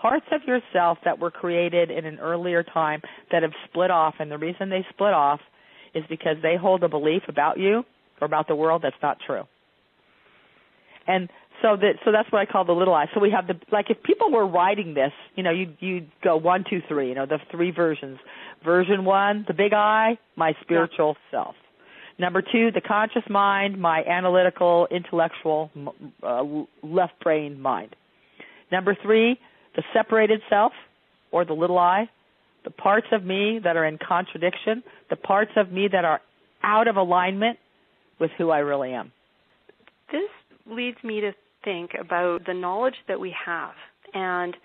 parts of yourself that were created in an earlier time that have split off, and the reason they split off is because they hold a belief about you or about the world that's not true. And so that's what I call the little I. So we have like if people were writing this, you'd go 1, 2, 3, the 3 versions. Version 1, the big I, my spiritual self. Number 2, the conscious mind, my analytical, intellectual, left brain mind. Number 3, the separated self, or the little I, the parts of me that are in contradiction, the parts of me that are out of alignment with who I really am. This leads me to think about the knowledge that we have. And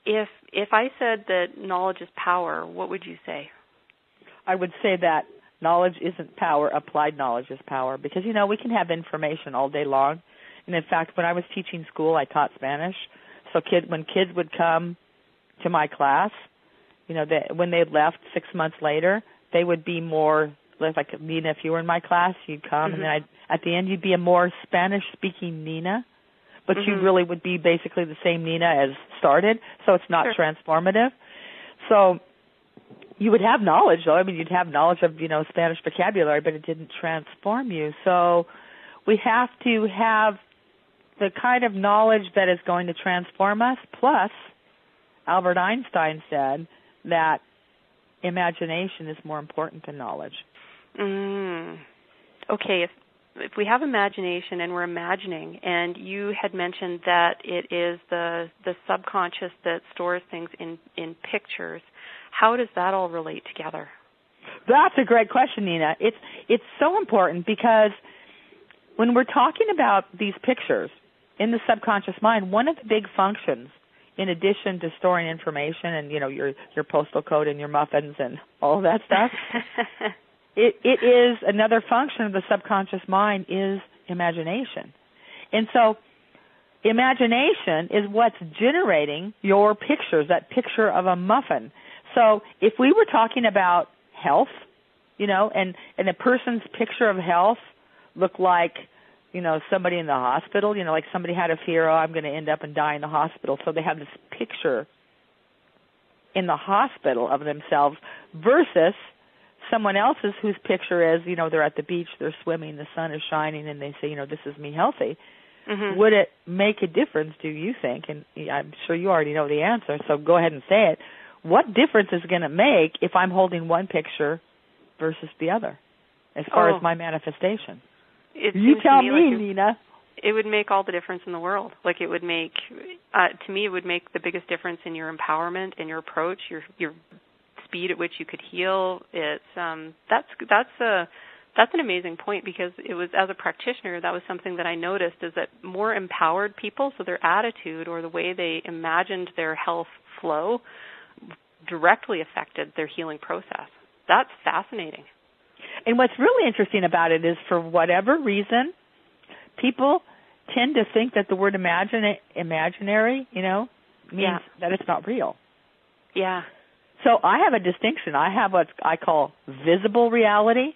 if I said that knowledge is power, what would you say? I would say that knowledge isn't power, applied knowledge is power. Because, we can have information all day long. And, in fact, when I was teaching school, I taught Spanish. So when kids would come to my class, when they left 6 months later, they would be more, like Nina, if you were in my class, you'd come, and then at the end you'd be a more Spanish-speaking Nina. But you really would be basically the same Nina as started, so it's not transformative. So you would have knowledge, though. I mean, you'd have knowledge of, Spanish vocabulary, but it didn't transform you. So we have to have the kind of knowledge that is going to transform us. Plus, Albert Einstein said that imagination is more important than knowledge. Okay, if we have imagination and we're imagining, and you had mentioned that it is the subconscious that stores things in pictures, how does that all relate together? That's a great question, Nina. It's so important because when we're talking about these pictures in the subconscious mind, one of the big functions, in addition to storing information and, your postal code and your muffins and all of that stuff, it is another function of the subconscious mind is imagination. And so imagination is what's generating your pictures, that picture of a muffin. So if we were talking about health, and a person's picture of health looked like, somebody in the hospital, like somebody had a fear, I'm going to end up and die in the hospital. So they have this picture in the hospital of themselves versus someone else's whose picture is, they're at the beach, they're swimming, the sun is shining, and they say, this is me healthy. Would it make a difference, do you think? And I'm sure you already know the answer, so go ahead and say it. What difference is it going to make if I'm holding one picture versus the other as far as my manifestation? You tell me, Nina. It would make all the difference in the world. Like it would make, to me, it would make the biggest difference in your empowerment and your approach, your speed at which you could heal. It's that's an amazing point because it was, as a practitioner, that was something that I noticed is that more empowered people, so their attitude or the way they imagined their health flow directly affected their healing process. That's fascinating. And what's really interesting about it is, for whatever reason, people tend to think that the word imaginary, means that it's not real. Yeah. So I have a distinction. I have what I call visible reality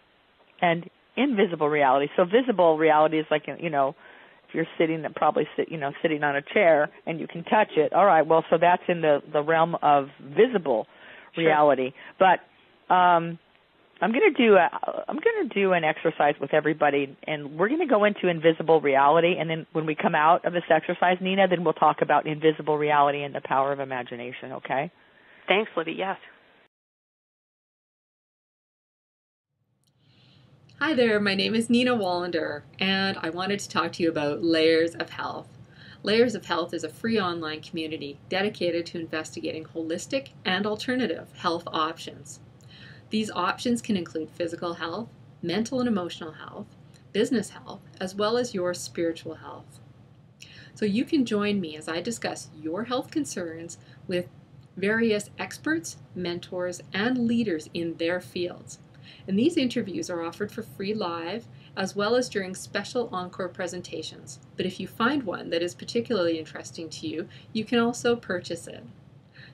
and invisible reality. So visible reality is like, if you're sitting on a chair and you can touch it. All right, well, so that's in the realm of visible reality. But I'm going to do an exercise with everybody, and we're going to go into invisible reality. And then when we come out of this exercise, Nina, then we'll talk about invisible reality and the power of imagination. Okay? Thanks, Libby. Yes. Hi there, my name is Nina Wallinder, and I wanted to talk to you about Layers of Health. Layers of Health is a free online community dedicated to investigating holistic and alternative health options. These options can include physical health, mental and emotional health, business health, as well as your spiritual health. So you can join me as I discuss your health concerns with various experts, mentors, and leaders in their fields. And these interviews are offered for free live, as well as during special encore presentations. But if you find one that is particularly interesting to you, you can also purchase it.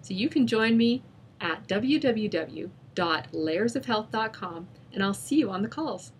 So you can join me at www.layersofhealth.com, and I'll see you on the calls.